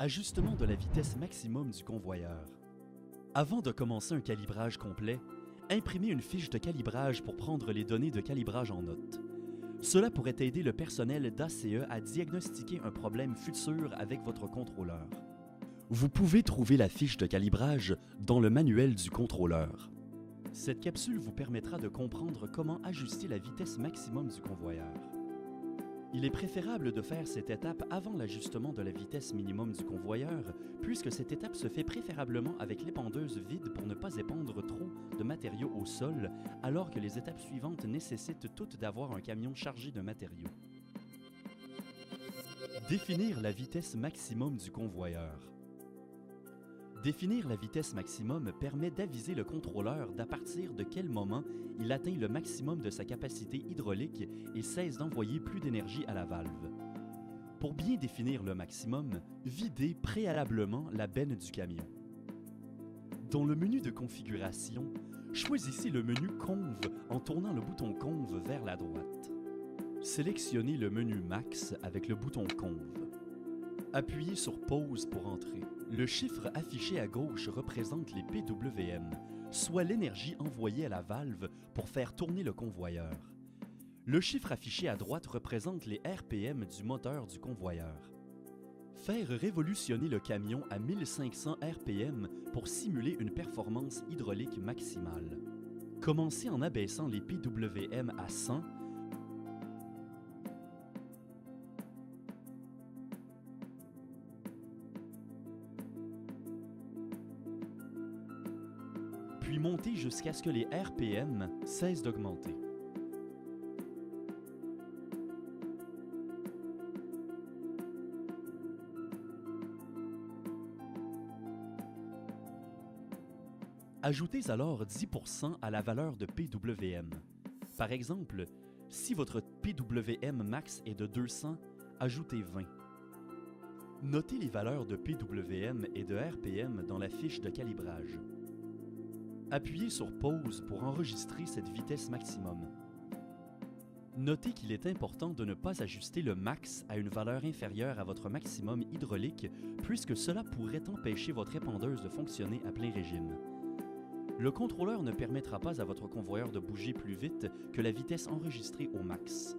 Ajustement de la vitesse maximum du convoyeur. Avant de commencer un calibrage complet, imprimez une fiche de calibrage pour prendre les données de calibrage en note. Cela pourrait aider le personnel d'ACE à diagnostiquer un problème futur avec votre contrôleur. Vous pouvez trouver la fiche de calibrage dans le manuel du contrôleur. Cette capsule vous permettra de comprendre comment ajuster la vitesse maximum du convoyeur. Il est préférable de faire cette étape avant l'ajustement de la vitesse minimum du convoyeur, puisque cette étape se fait préférablement avec l'épandeuse vide pour ne pas épandre trop de matériaux au sol, alors que les étapes suivantes nécessitent toutes d'avoir un camion chargé de matériaux. Définir la vitesse maximum du convoyeur. Définir la vitesse maximum permet d'aviser le contrôleur d'à partir de quel moment il atteint le maximum de sa capacité hydraulique et cesse d'envoyer plus d'énergie à la valve. Pour bien définir le maximum, videz préalablement la benne du camion. Dans le menu de configuration, choisissez le menu Conv en tournant le bouton Conv vers la droite. Sélectionnez le menu Max avec le bouton Conv. Appuyez sur Pause pour entrer. Le chiffre affiché à gauche représente les PWM, soit l'énergie envoyée à la valve pour faire tourner le convoyeur. Le chiffre affiché à droite représente les RPM du moteur du convoyeur. Faire révolutionner le camion à 1500 RPM pour simuler une performance hydraulique maximale. Commencez en abaissant les PWM à 100 puis montez jusqu'à ce que les RPM cessent d'augmenter. Ajoutez alors 10% à la valeur de PWM. Par exemple, si votre PWM max est de 200, ajoutez 20. Notez les valeurs de PWM et de RPM dans la fiche de calibrage. Appuyez sur Pause pour enregistrer cette vitesse maximum. Notez qu'il est important de ne pas ajuster le max à une valeur inférieure à votre maximum hydraulique puisque cela pourrait empêcher votre épandeuse de fonctionner à plein régime. Le contrôleur ne permettra pas à votre convoyeur de bouger plus vite que la vitesse enregistrée au max.